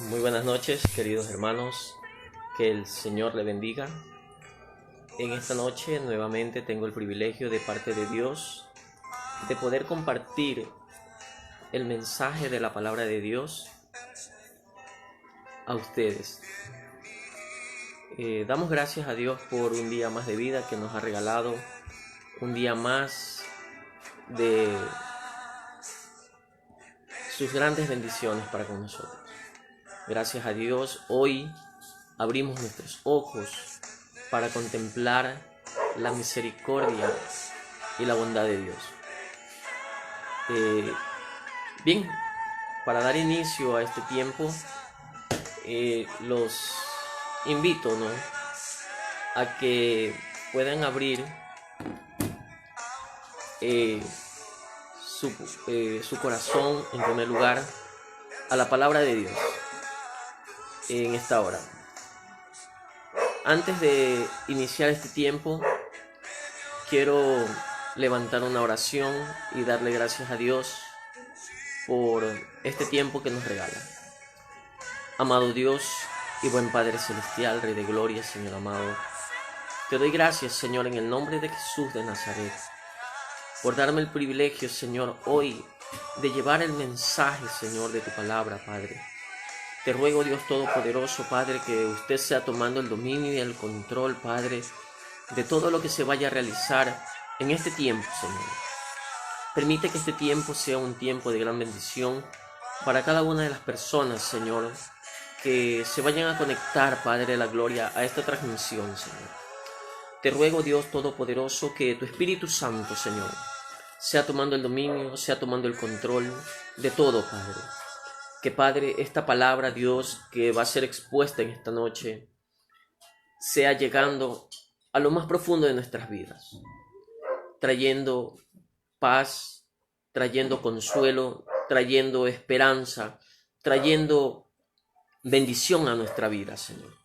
Muy buenas noches, queridos hermanos, que el Señor le bendiga. En esta noche nuevamente tengo el privilegio de parte de Dios de poder compartir el mensaje de la palabra de Dios a ustedes. Damos gracias a Dios por un día más de vida que nos ha regalado, un día más de sus grandes bendiciones para con nosotros. Gracias a Dios, hoy abrimos nuestros ojos para contemplar la misericordia y la bondad de Dios. Bien, para dar inicio a este tiempo, los invito, ¿no?, a que puedan abrir su corazón, en primer lugar, a la palabra de Dios en esta hora. Antes de iniciar este tiempo, quiero levantar una oración y darle gracias a Dios por este tiempo que nos regala. Amado Dios y buen Padre Celestial, Rey de Gloria, Señor amado, te doy gracias, Señor, en el nombre de Jesús de Nazaret, por darme el privilegio, Señor, hoy de llevar el mensaje, Señor, de tu palabra, Padre. Te ruego, Dios Todopoderoso, Padre, que usted sea tomando el dominio y el control, Padre, de todo lo que se vaya a realizar en este tiempo, Señor. Permite que este tiempo sea un tiempo de gran bendición para cada una de las personas, Señor, que se vayan a conectar, Padre de la Gloria, a esta transmisión, Señor. Te ruego, Dios Todopoderoso, que tu Espíritu Santo, Señor, sea tomando el dominio, sea tomando el control de todo, Padre. Que, Padre, esta palabra, Dios, que va a ser expuesta en esta noche, sea llegando a lo más profundo de nuestras vidas, trayendo paz, trayendo consuelo, trayendo esperanza, trayendo bendición a nuestra vida, Señor.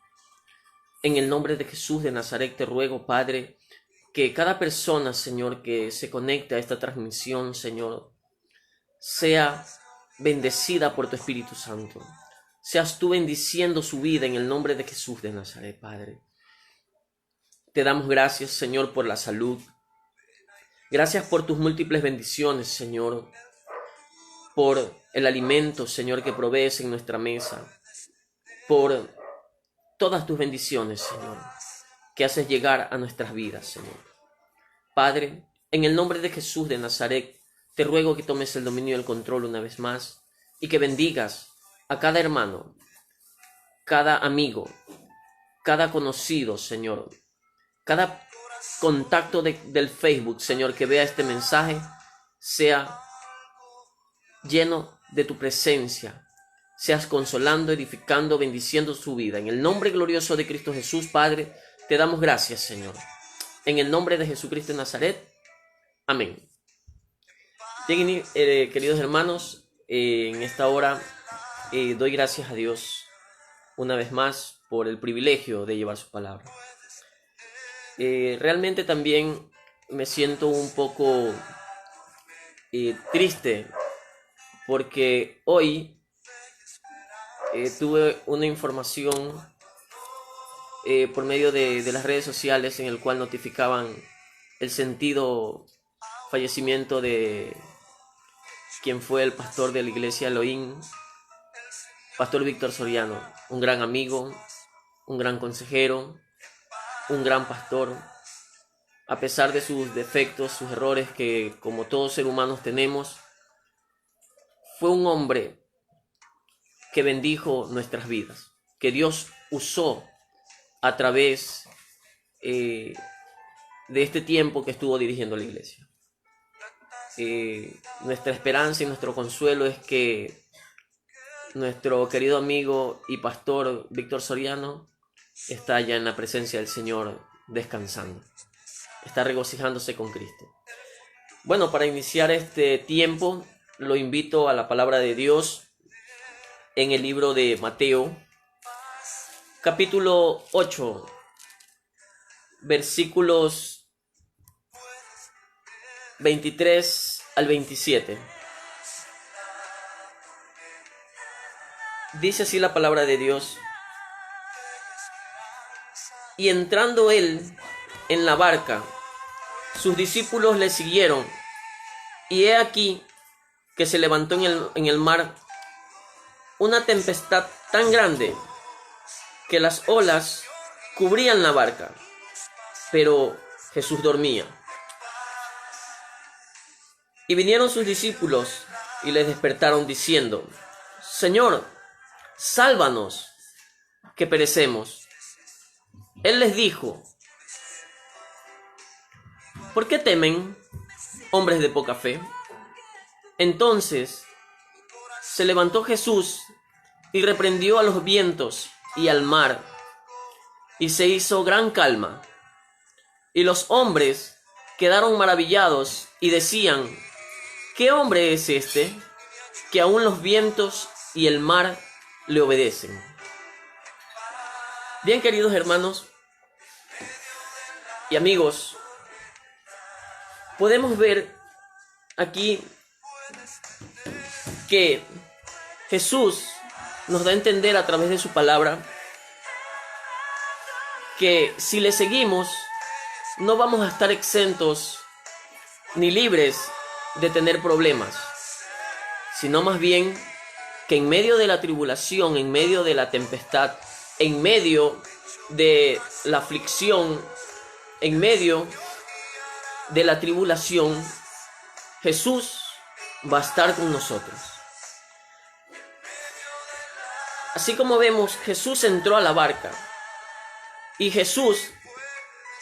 En el nombre de Jesús de Nazaret te ruego, Padre, que cada persona, Señor, que se conecte a esta transmisión, Señor, sea bendecida por tu Espíritu Santo. Seas tú bendiciendo su vida en el nombre de Jesús de Nazaret, Padre. Te damos gracias, Señor, por la salud. Gracias por tus múltiples bendiciones, Señor, por el alimento, Señor, que provees en nuestra mesa, por todas tus bendiciones, Señor, que haces llegar a nuestras vidas, Señor. Padre, en el nombre de Jesús de Nazaret, te ruego que tomes el dominio y el control una vez más y que bendigas a cada hermano, cada amigo, cada conocido, Señor, cada contacto del Facebook, Señor, que vea este mensaje, sea lleno de tu presencia, seas consolando, edificando, bendiciendo su vida. En el nombre glorioso de Cristo Jesús, Padre, te damos gracias, Señor. En el nombre de Jesucristo de Nazaret, amén. Bien, queridos hermanos, en esta hora doy gracias a Dios una vez más por el privilegio de llevar su palabra. Realmente también me siento un poco triste porque hoy tuve una información por medio de las redes sociales en el cual notificaban el sentido fallecimiento de quien fue el pastor de la iglesia Elohim, Pastor Víctor Soriano, un gran amigo, un gran consejero, un gran pastor. A pesar de sus defectos, sus errores que como todos seres humanos tenemos, fue un hombre que bendijo nuestras vidas, que Dios usó a través de este tiempo que estuvo dirigiendo la iglesia. Nuestra esperanza y nuestro consuelo es que nuestro querido amigo y pastor Víctor Soriano está ya en la presencia del Señor descansando, está regocijándose con Cristo. Bueno, para iniciar este tiempo, lo invito a la palabra de Dios en el libro de Mateo, capítulo 8, versículos 23 al 27. Dice así la palabra de Dios. Y entrando él en la barca, sus discípulos le siguieron. Y he aquí que se levantó en el mar una tempestad tan grande que las olas cubrían la barca, pero Jesús dormía. Y vinieron sus discípulos y le despertaron diciendo: Señor, sálvanos, que perecemos. Él les dijo: ¿por qué temen, hombres de poca fe? Entonces se levantó Jesús y reprendió a los vientos y al mar, y se hizo gran calma. Y los hombres quedaron maravillados y decían: ¿qué hombre es este, que aun los vientos y el mar le obedecen? Bien, queridos hermanos y amigos, podemos ver aquí que Jesús nos da a entender a través de su palabra que si le seguimos no vamos a estar exentos ni libres de tener problemas, sino más bien que en medio de la tribulación, en medio de la tempestad, en medio de la aflicción, en medio de la tribulación, Jesús va a estar con nosotros. Así como vemos, Jesús entró a la barca y Jesús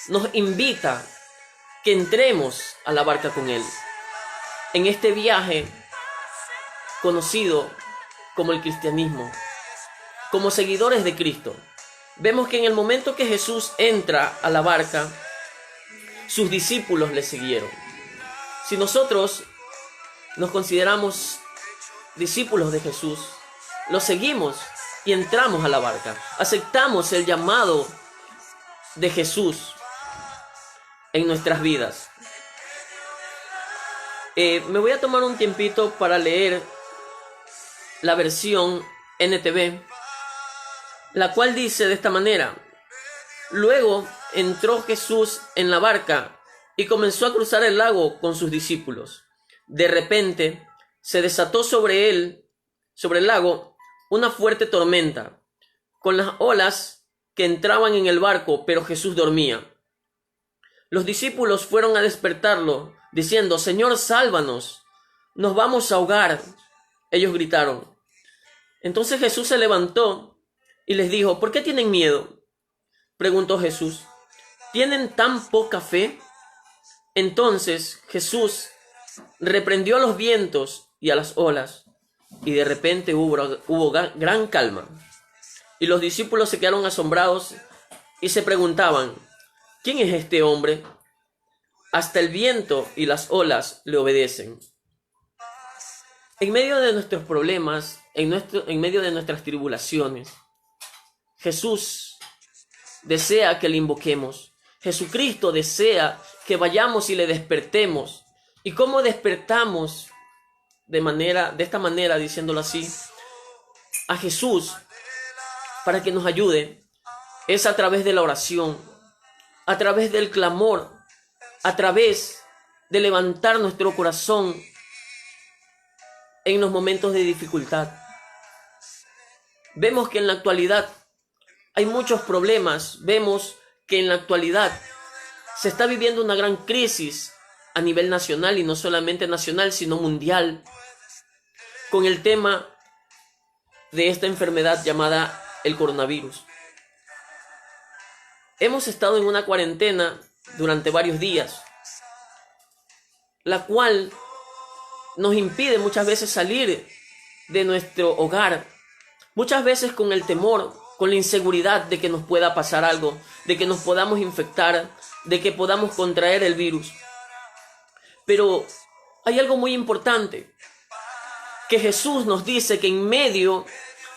nos invita que entremos a la barca con Él en este viaje conocido como el cristianismo, como seguidores de Cristo. Vemos que en el momento que Jesús entra a la barca, sus discípulos le siguieron. Si nosotros nos consideramos discípulos de Jesús, lo seguimos y entramos a la barca. Aceptamos el llamado de Jesús en nuestras vidas. Me voy a tomar un tiempito para leer la versión NTV, la cual dice de esta manera: luego entró Jesús en la barca y comenzó a cruzar el lago con sus discípulos. De repente se desató sobre el lago, una fuerte tormenta, con las olas que entraban en el barco, pero Jesús dormía. Los discípulos fueron a despertarlo, diciendo: Señor, sálvanos, nos vamos a ahogar. Ellos gritaron. Entonces Jesús se levantó y les dijo: ¿por qué tienen miedo?, preguntó Jesús. ¿Tienen tan poca fe? Entonces Jesús reprendió a los vientos y a las olas, y de repente hubo gran calma. Y los discípulos se quedaron asombrados y se preguntaban: ¿quién es este hombre? Hasta el viento y las olas le obedecen. En medio de nuestros problemas, en medio de nuestras tribulaciones, Jesús desea que le invoquemos. Jesucristo desea que vayamos y le despertemos. ¿Y cómo despertamos de esta manera, diciéndolo así, a Jesús para que nos ayude? Es a través de la oración, a través del clamor, a través de levantar nuestro corazón en los momentos de dificultad. Vemos que en la actualidad hay muchos problemas. Vemos que en la actualidad se está viviendo una gran crisis a nivel nacional, y no solamente nacional, sino mundial, con el tema de esta enfermedad llamada el coronavirus. Hemos estado en una cuarentena durante varios días, la cual nos impide muchas veces salir de nuestro hogar, muchas veces con el temor, con la inseguridad de que nos pueda pasar algo, de que nos podamos infectar, de que podamos contraer el virus. Pero hay algo muy importante, que Jesús nos dice que en medio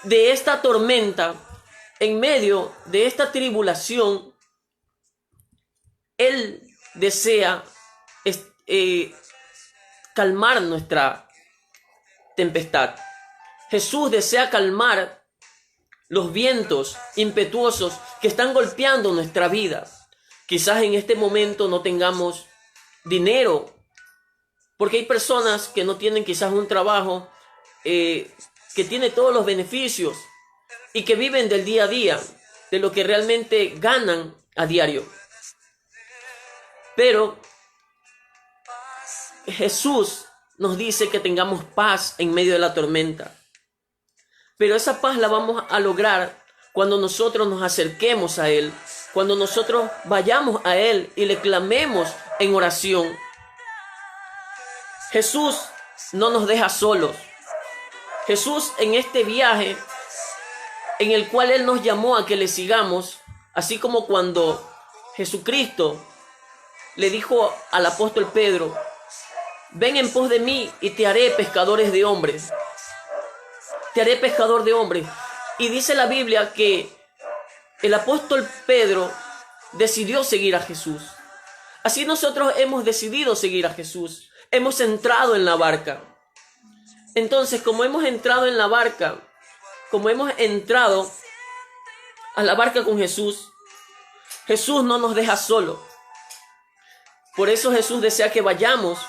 de esta tormenta, en medio de esta tribulación, Él desea calmar nuestra tempestad. Jesús desea calmar los vientos impetuosos que están golpeando nuestra vida. Quizás en este momento no tengamos dinero, porque hay personas que no tienen quizás un trabajo que tiene todos los beneficios y que viven del día a día, de lo que realmente ganan a diario. Pero Jesús nos dice que tengamos paz en medio de la tormenta. Pero esa paz la vamos a lograr cuando nosotros nos acerquemos a Él, cuando nosotros vayamos a Él y le clamemos en oración. Jesús no nos deja solos. Jesús, en este viaje en el cual Él nos llamó a que le sigamos, así como cuando Jesucristo le dijo al apóstol Pedro: ven en pos de mí y te haré pescadores de hombres. Te haré pescador de hombres. Y dice la Biblia que el apóstol Pedro decidió seguir a Jesús. Así nosotros hemos decidido seguir a Jesús. Hemos entrado en la barca. Entonces, como hemos entrado en la barca, como hemos entrado a la barca con Jesús, Jesús no nos deja solo. Por eso Jesús desea que vayamos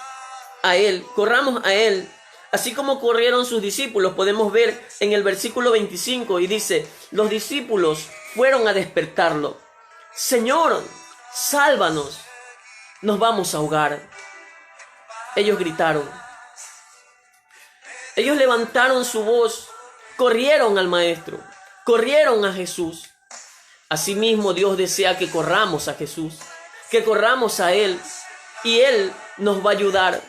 a Él, corramos a Él, así como corrieron sus discípulos. Podemos ver en el versículo 25 y dice: los discípulos fueron a despertarlo. Señor, sálvanos, nos vamos a ahogar. Ellos gritaron. Ellos levantaron su voz, corrieron al Maestro, corrieron a Jesús. Asimismo, Dios desea que corramos a Jesús, que corramos a Él, y Él nos va a ayudar.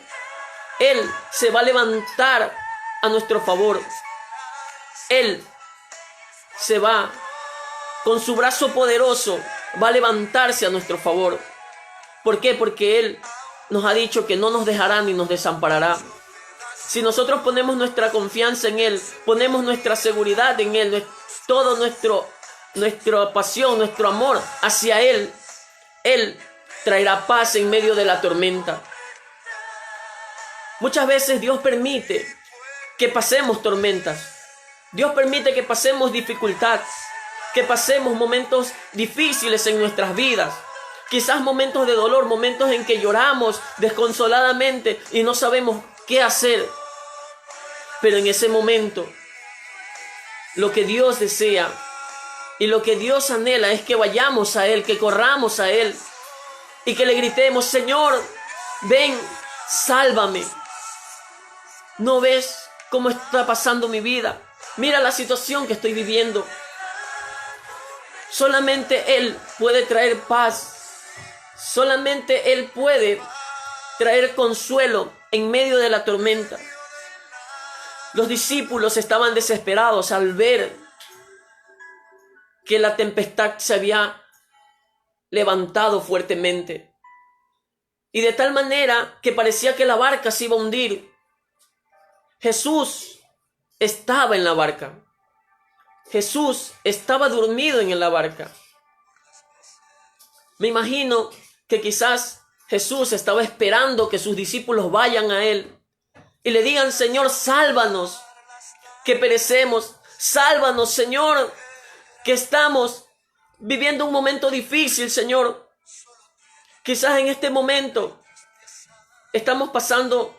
Él se va a levantar a nuestro favor. Él se va, con su brazo poderoso, va a levantarse a nuestro favor. ¿Por qué? Porque Él nos ha dicho que no nos dejará ni nos desamparará. Si nosotros ponemos nuestra confianza en Él, ponemos nuestra seguridad en Él, todo nuestra pasión, nuestro amor hacia Él, Él traerá paz en medio de la tormenta. Muchas veces Dios permite que pasemos tormentas. Dios permite que pasemos dificultad, que pasemos momentos difíciles en nuestras vidas. Quizás momentos de dolor, momentos en que lloramos desconsoladamente y no sabemos qué hacer. Pero en ese momento, lo que Dios desea y lo que Dios anhela es que vayamos a Él, que corramos a Él y que le gritemos: Señor, ven, sálvame. ¿No ves cómo está pasando mi vida? Mira la situación que estoy viviendo. Solamente Él puede traer paz. Solamente Él puede traer consuelo en medio de la tormenta. Los discípulos estaban desesperados al ver que la tempestad se había levantado fuertemente. Y de tal manera que parecía que la barca se iba a hundir. Jesús estaba en la barca. Jesús estaba dormido en la barca. Me imagino que quizás Jesús estaba esperando que sus discípulos vayan a Él y le digan: Señor, sálvanos, que perecemos. Sálvanos, Señor, que estamos viviendo un momento difícil, Señor. Quizás en este momento estamos pasando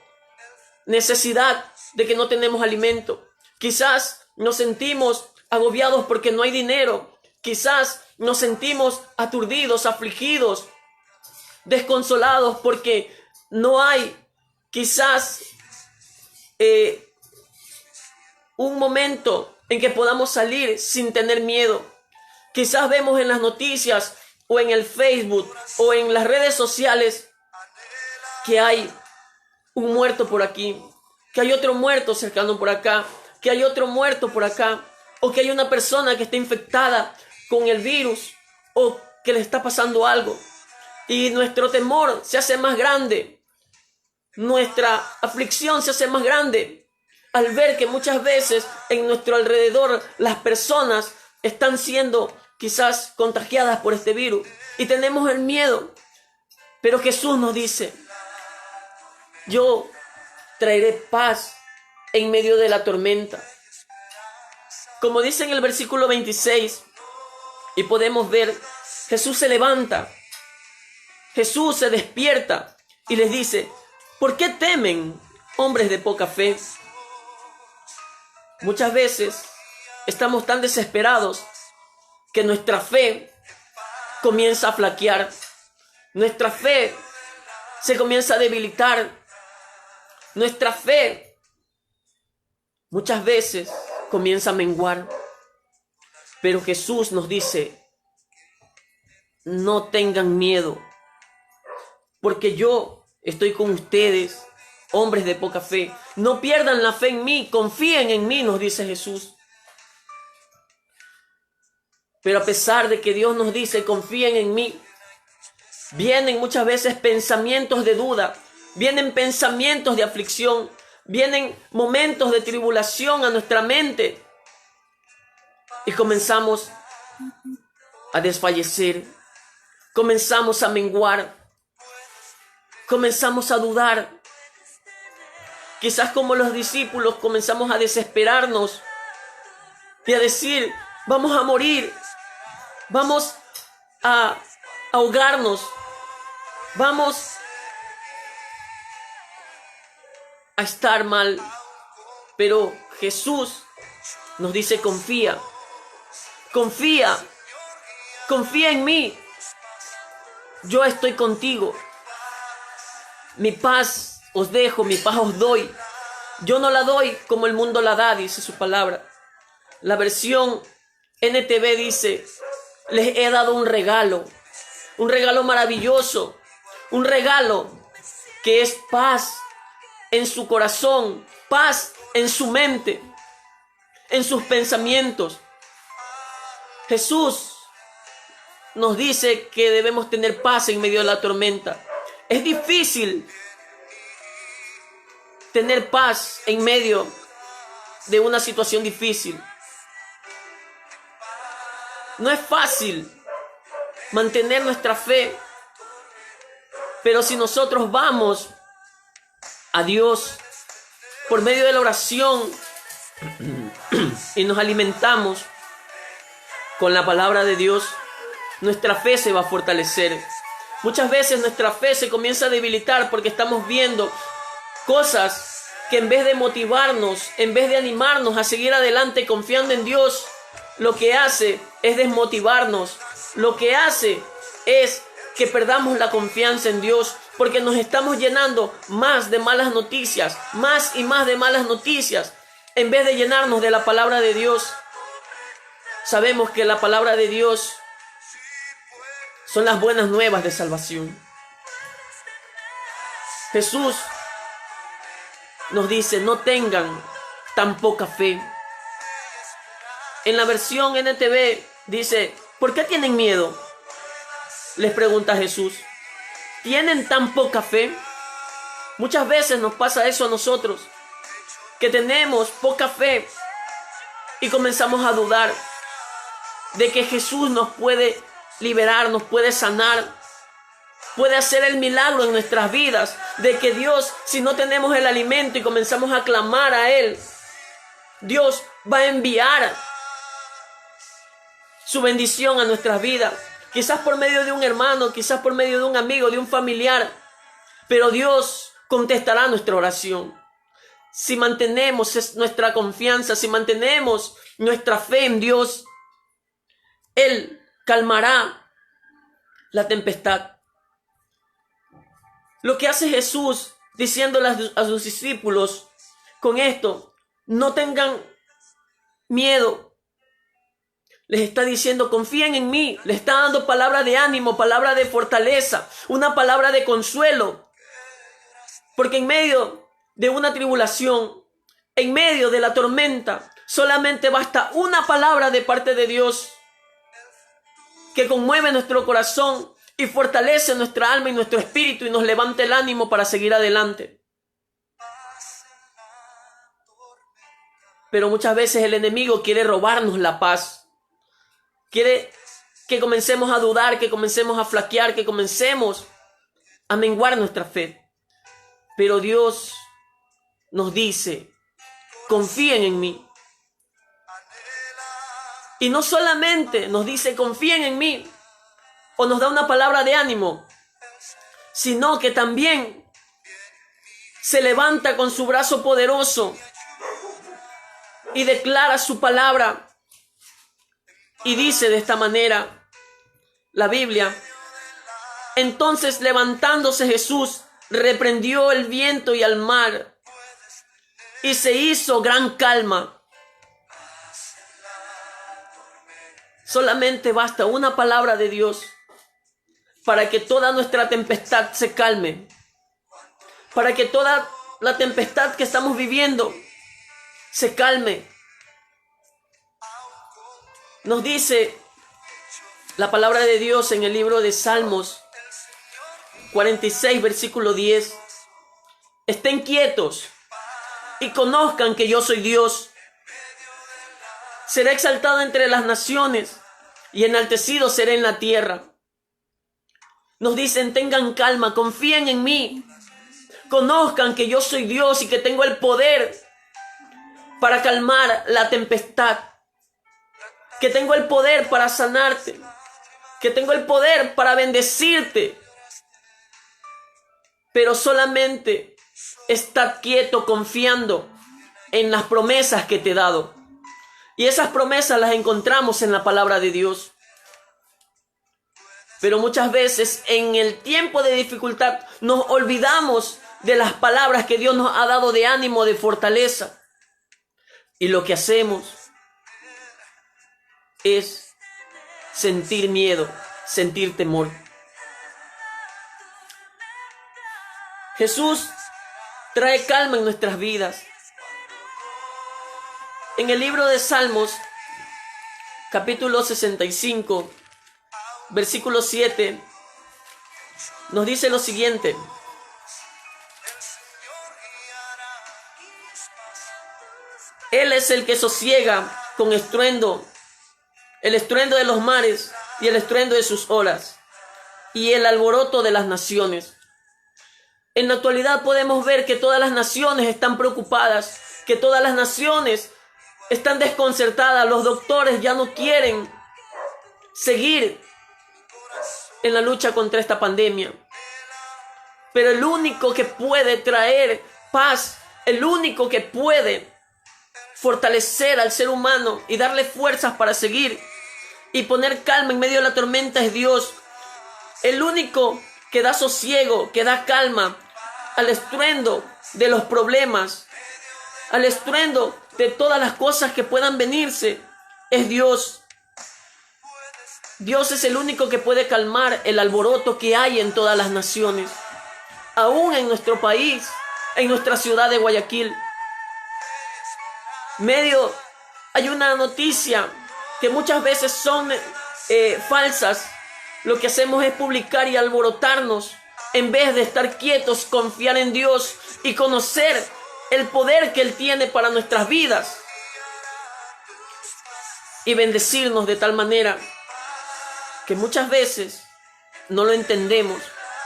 necesidad de que no tenemos alimento. Quizás nos sentimos agobiados porque no hay dinero. Quizás nos sentimos aturdidos, afligidos, desconsolados porque no hay quizás un momento en que podamos salir sin tener miedo. Quizás vemos en las noticias o en el Facebook o en las redes sociales que hay un muerto por aquí, que hay otro muerto cercano por acá, que hay otro muerto por acá, o que hay una persona que está infectada con el virus o que le está pasando algo. Y nuestro temor se hace más grande, nuestra aflicción se hace más grande al ver que muchas veces en nuestro alrededor las personas están siendo quizás contagiadas por este virus y tenemos el miedo. Pero Jesús nos dice: yo traeré paz en medio de la tormenta. Como dice en el versículo 26, y podemos ver, Jesús se levanta, Jesús se despierta y les dice: ¿por qué temen, hombres de poca fe? Muchas veces estamos tan desesperados que nuestra fe comienza a flaquear, nuestra fe se comienza a debilitar, nuestra fe muchas veces comienza a menguar. Pero Jesús nos dice: no tengan miedo, porque yo estoy con ustedes, hombres de poca fe. No pierdan la fe en mí, confíen en mí, nos dice Jesús. Pero a pesar de que Dios nos dice: confíen en mí, vienen muchas veces pensamientos de duda, vienen pensamientos de aflicción, vienen momentos de tribulación a nuestra mente y comenzamos a desfallecer, comenzamos a menguar, comenzamos a dudar. Quizás como los discípulos comenzamos a desesperarnos y a decir: vamos a morir, vamos a ahogarnos, vamos a estar mal. Pero Jesús nos dice: confía, confía, confía en mí. Yo estoy contigo. Mi paz os dejo, mi paz os doy. Yo no la doy como el mundo la da, dice su palabra. La versión NTV dice: les he dado un regalo maravilloso, un regalo que es paz en su corazón, paz en su mente, en sus pensamientos. Jesús nos dice que debemos tener paz en medio de la tormenta. Es difícil tener paz en medio de una situación difícil. No es fácil mantener nuestra fe, pero si nosotros vamos a Dios por medio de la oración y nos alimentamos con la palabra de Dios, nuestra fe se va a fortalecer. Muchas veces nuestra fe se comienza a debilitar porque estamos viendo cosas que en vez de motivarnos, en vez de animarnos a seguir adelante confiando en Dios, lo que hace es desmotivarnos. Lo que hace es que perdamos la confianza en Dios, porque nos estamos llenando más de malas noticias, más y más de malas noticias, en vez de llenarnos de la palabra de Dios. Sabemos que la palabra de Dios son las buenas nuevas de salvación. Jesús nos dice: no tengan tan poca fe. En la versión NTV dice: ¿por qué tienen miedo?, les pregunta Jesús. ¿Tienen tan poca fe? Muchas veces nos pasa eso a nosotros, que tenemos poca fe y comenzamos a dudar de que Jesús nos puede liberar, nos puede sanar, puede hacer el milagro en nuestras vidas, de que Dios, si no tenemos el alimento y comenzamos a clamar a Él, Dios va a enviar su bendición a nuestras vidas, quizás por medio de un hermano, quizás por medio de un amigo, de un familiar, pero Dios contestará nuestra oración. Si mantenemos nuestra confianza, si mantenemos nuestra fe en Dios, Él calmará la tempestad. Lo que hace Jesús diciéndole a sus discípulos con esto: no tengan miedo. Les está diciendo: confíen en mí. Les está dando palabra de ánimo, palabra de fortaleza, una palabra de consuelo. Porque en medio de una tribulación, en medio de la tormenta, solamente basta una palabra de parte de Dios que conmueve nuestro corazón y fortalece nuestra alma y nuestro espíritu y nos levanta el ánimo para seguir adelante. Pero muchas veces el enemigo quiere robarnos la paz. Quiere que comencemos a dudar, que comencemos a flaquear, que comencemos a menguar nuestra fe. Pero Dios nos dice: confíen en mí, Y no solamente nos dice confíen en mí o nos da una palabra de ánimo, sino que también se levanta con su brazo poderoso y declara su palabra y dice de esta manera la Biblia: entonces levantándose Jesús reprendió el viento y al mar y se hizo gran calma. Solamente basta una palabra de Dios para que toda nuestra tempestad se calme, para que toda la tempestad que estamos viviendo se calme. Nos dice la palabra de Dios en el libro de Salmos 46, versículo 10. Estén quietos y conozcan que yo soy Dios. Seré exaltado entre las naciones y enaltecido seré en la tierra. Nos dicen, tengan calma, confíen en mí. Conozcan que yo soy Dios y que tengo el poder para calmar la tempestad. Que tengo el poder para sanarte. Que tengo el poder para bendecirte. Pero solamente estad quieto confiando en las promesas que te he dado. Y esas promesas las encontramos en la palabra de Dios. Pero muchas veces en el tiempo de dificultad nos olvidamos de las palabras que Dios nos ha dado de ánimo, de fortaleza. Y lo que hacemos es sentir miedo, sentir temor. Jesús trae calma en nuestras vidas. En el libro de Salmos, capítulo 65, versículo 7, nos dice lo siguiente: Él es el que sosiega con estruendo, el estruendo de los mares y el estruendo de sus olas, y el alboroto de las naciones. En la actualidad podemos ver que todas las naciones están preocupadas, que todas las naciones están desconcertadas. Los doctores ya no quieren seguir en la lucha contra esta pandemia. Pero el único que puede traer paz, el único que puede fortalecer al ser humano y darle fuerzas para seguir y poner calma en medio de la tormenta es Dios. El único que da sosiego, que da calma al estruendo de los problemas, al estruendo de todas las cosas que puedan venirse, es Dios. Dios es el único que puede calmar el alboroto que hay en todas las naciones, aún en nuestro país, en nuestra ciudad de Guayaquil. Hay una noticia que muchas veces son falsas. Lo que hacemos es publicar y alborotarnos en vez de estar quietos, confiar en Dios y conocer el poder que Él tiene para nuestras vidas y bendecirnos de tal manera que muchas veces no lo entendemos,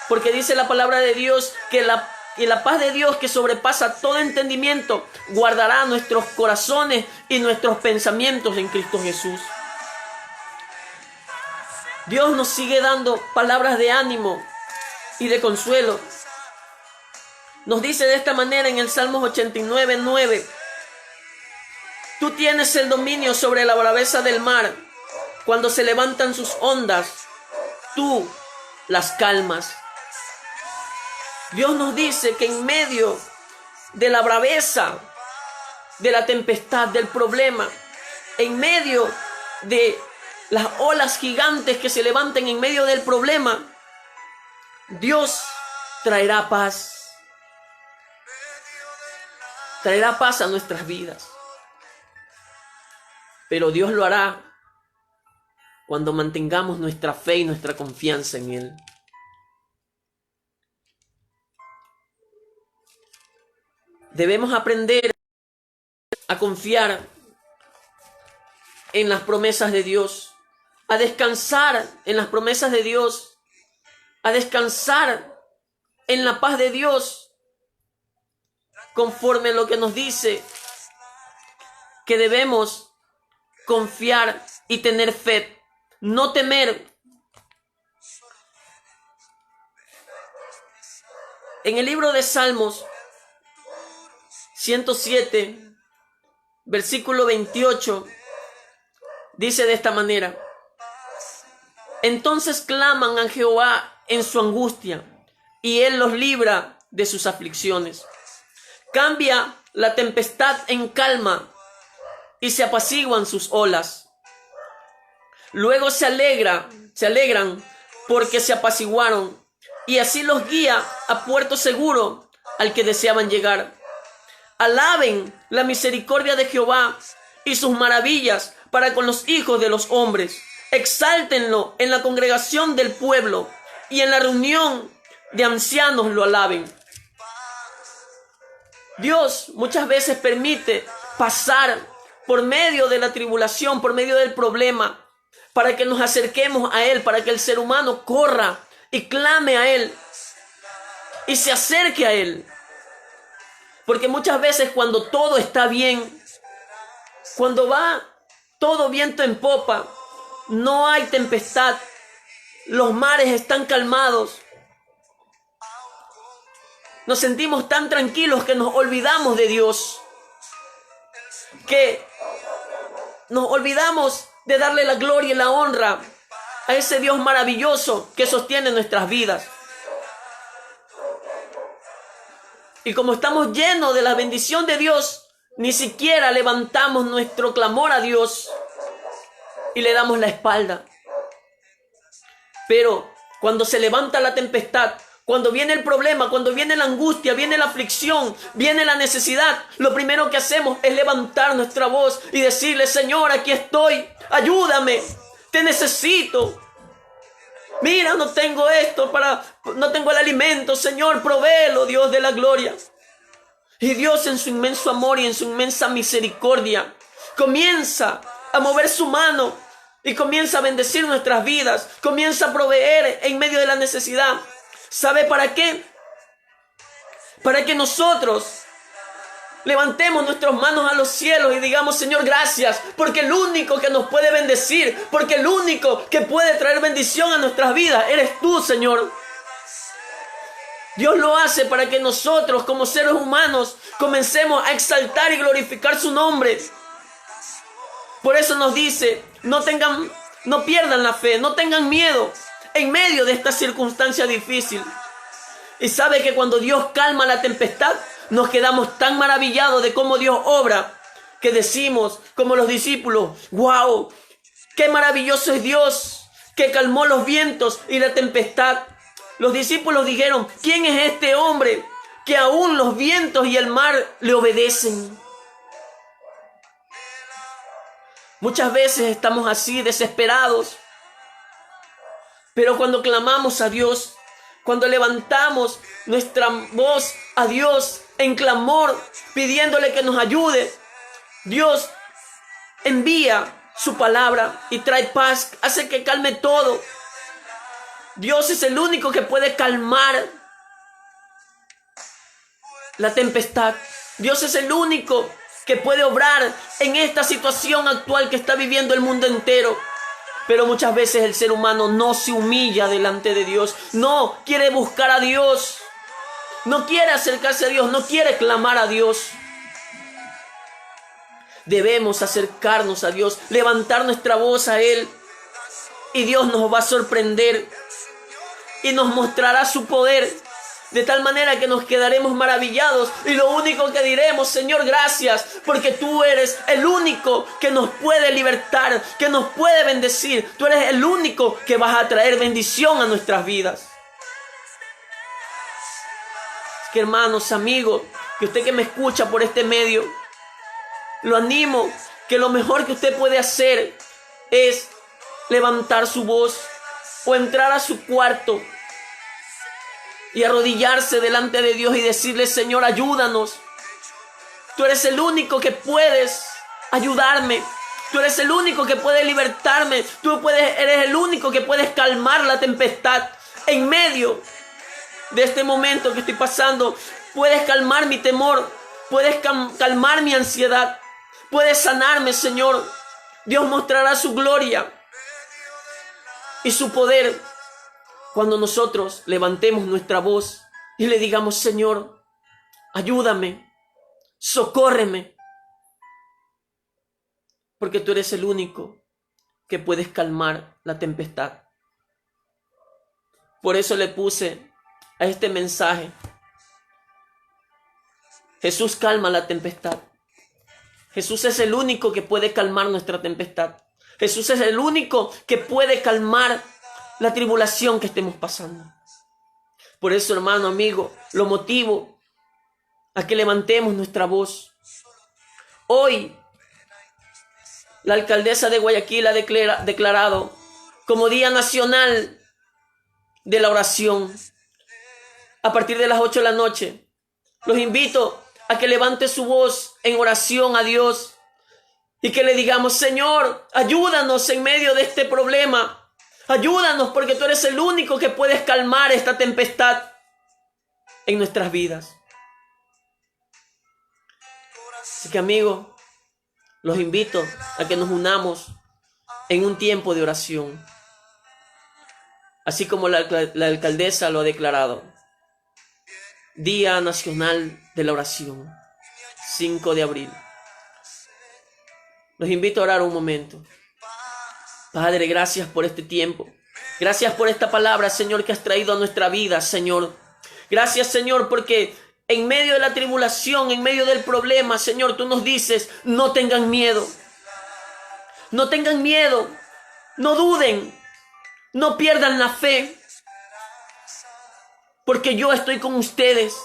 porque dice la palabra de Dios que la paz de Dios, que sobrepasa todo entendimiento, guardará nuestros corazones y nuestros pensamientos en Cristo Jesús. Dios nos sigue dando palabras de ánimo y de consuelo. Nos dice de esta manera en el Salmos 89, 9: Tú tienes el dominio sobre la braveza del mar. Cuando se levantan sus ondas, tú las calmas. Dios nos dice que en medio de la braveza, de la tempestad, del problema, en medio de las olas gigantes que se levanten en medio del problema, Dios traerá paz. Traerá paz a nuestras vidas. Pero Dios lo hará cuando mantengamos nuestra fe y nuestra confianza en Él. Debemos aprender a confiar en las promesas de Dios, a descansar en las promesas de Dios, a descansar en la paz de Dios, conforme a lo que nos dice que debemos confiar y tener fe, no temer. En el libro de Salmos 107, versículo 28, dice de esta manera: entonces claman a Jehová en su angustia, y Él los libra de sus aflicciones. Cambia la tempestad en calma, y se apaciguan sus olas. Luego se alegran porque se apaciguaron, y así los guía a puerto seguro al que deseaban llegar. Alaben la misericordia de Jehová y sus maravillas para con los hijos de los hombres. Exáltenlo en la congregación del pueblo, y en la reunión de ancianos lo alaben. Dios muchas veces permite pasar por medio de la tribulación, por medio del problema, para que nos acerquemos a Él, para que el ser humano corra y clame a Él y se acerque a Él. Porque muchas veces cuando todo está bien, cuando va todo viento en popa, no hay tempestad, los mares están calmados, nos sentimos tan tranquilos que nos olvidamos de Dios, que nos olvidamos de darle la gloria y la honra a ese Dios maravilloso que sostiene nuestras vidas. Y como estamos llenos de la bendición de Dios, ni siquiera levantamos nuestro clamor a Dios y le damos la espalda. Pero cuando se levanta la tempestad, cuando viene el problema, cuando viene la angustia, viene la aflicción, viene la necesidad, lo primero que hacemos es levantar nuestra voz y decirle: Señor, aquí estoy, ayúdame, te necesito. Mira, no tengo no tengo el alimento, Señor, provéelo, Dios de la gloria. Y Dios, en su inmenso amor y en su inmensa misericordia, comienza a mover su mano y comienza a bendecir nuestras vidas, comienza a proveer en medio de la necesidad. ¿Sabe para qué? Para que nosotros levantemos nuestras manos a los cielos y digamos: Señor, gracias, porque el único que nos puede bendecir, porque el único que puede traer bendición a nuestras vidas, eres tú, Señor. Dios lo hace para que nosotros, como seres humanos, comencemos a exaltar y glorificar su nombre. Por eso nos dice: no pierdan la fe, no tengan miedo en medio de esta circunstancia difícil. Y sabe que cuando Dios calma la tempestad, nos quedamos tan maravillados de cómo Dios obra, que decimos, como los discípulos: ¡wow! ¡Qué maravilloso es Dios, que calmó los vientos y la tempestad! Los discípulos dijeron: ¿quién es este hombre que aún los vientos y el mar le obedecen? Muchas veces estamos así, desesperados. Pero cuando clamamos a Dios, cuando levantamos nuestra voz a Dios en clamor, pidiéndole que nos ayude, Dios envía su palabra y trae paz, hace que calme todo. Dios es el único que puede calmar la tempestad. Dios es el único que puede obrar en esta situación actual que está viviendo el mundo entero. Pero muchas veces el ser humano no se humilla delante de Dios, no quiere buscar a Dios, no quiere acercarse a Dios, no quiere clamar a Dios. Debemos acercarnos a Dios, levantar nuestra voz a Él, y Dios nos va a sorprender y nos mostrará su poder, de tal manera que nos quedaremos maravillados y lo único que diremos: Señor, gracias, porque tú eres el único que nos puede libertar, que nos puede bendecir. Tú eres el único que vas a traer bendición a nuestras vidas. Es que, hermanos, amigos, que usted que me escucha por este medio, lo animo que lo mejor que usted puede hacer es levantar su voz o entrar a su cuarto y arrodillarse delante de Dios y decirle: Señor, ayúdanos. Tú eres el único que puedes ayudarme. Tú eres el único que puede libertarme. Eres el único que puedes calmar la tempestad en medio de este momento que estoy pasando. Puedes calmar mi temor. Puedes calmar mi ansiedad. Puedes sanarme, Señor. Dios mostrará su gloria y su poder cuando nosotros levantemos nuestra voz y le digamos: Señor, ayúdame, socórreme, porque tú eres el único que puedes calmar la tempestad. Por eso le puse a este mensaje: Jesús calma la tempestad. Jesús es el único que puede calmar nuestra tempestad. Jesús es el único que puede calmar la tribulación que estemos pasando. Por eso, hermano, amigo, lo motivo a que levantemos nuestra voz. Hoy, la alcaldesa de Guayaquil ha declarado como Día Nacional de la Oración. A partir de las 8 de la noche, los invito a que levante su voz en oración a Dios y que le digamos: Señor, ayúdanos en medio de este problema. Ayúdanos, porque tú eres el único que puedes calmar esta tempestad en nuestras vidas. Así que, amigos, los invito a que nos unamos en un tiempo de oración, así como la alcaldesa lo ha declarado. Día Nacional de la Oración, 5 de abril. Los invito a orar un momento. Padre, gracias por este tiempo. Gracias por esta palabra, Señor, que has traído a nuestra vida, Señor. Gracias, Señor, porque en medio de la tribulación, en medio del problema, Señor, tú nos dices: no tengan miedo. No tengan miedo. No duden. No pierdan la fe. Porque yo estoy con ustedes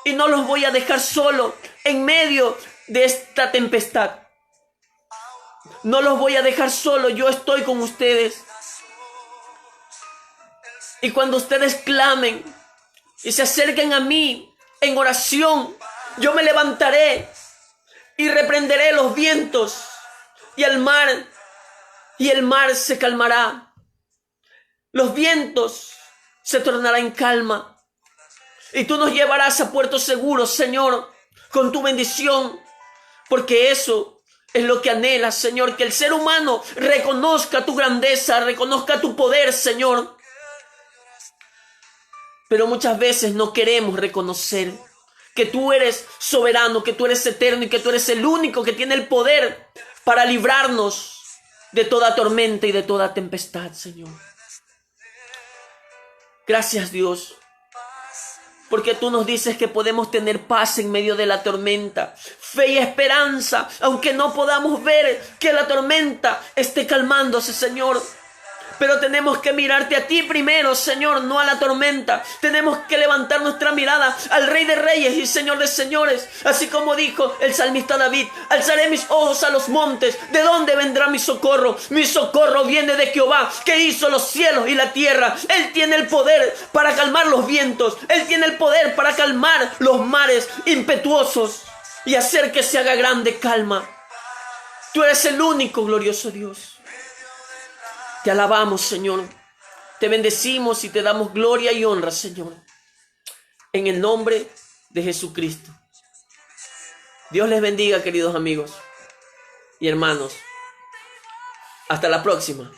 y no los voy a dejar solo en medio de esta tempestad. No los voy a dejar solo, yo estoy con ustedes. Y cuando ustedes clamen y se acerquen a mí en oración, yo me levantaré y reprenderé los vientos y el mar se calmará. Los vientos se tornará en calma. Y tú nos llevarás a puerto seguro, Señor, con tu bendición. Porque eso es lo que anhelas, Señor. Que el ser humano reconozca tu grandeza, reconozca tu poder, Señor. Pero muchas veces no queremos reconocer que tú eres soberano, que tú eres eterno y que tú eres el único que tiene el poder para librarnos de toda tormenta y de toda tempestad, Señor. Gracias, Dios, porque tú nos dices que podemos tener paz en medio de la tormenta, fe y esperanza, aunque no podamos ver que la tormenta esté calmándose, Señor. Pero tenemos que mirarte a ti primero, Señor, no a la tormenta. Tenemos que levantar nuestra mirada al Rey de Reyes y Señor de Señores. Así como dijo el salmista David: alzaré mis ojos a los montes. ¿De dónde vendrá mi socorro? Mi socorro viene de Jehová, que hizo los cielos y la tierra. Él tiene el poder para calmar los vientos. Él tiene el poder para calmar los mares impetuosos y hacer que se haga grande calma. Tú eres el único glorioso Dios. Te alabamos, Señor. Te bendecimos y te damos gloria y honra, Señor. En el nombre de Jesucristo. Dios les bendiga, queridos amigos y hermanos. Hasta la próxima.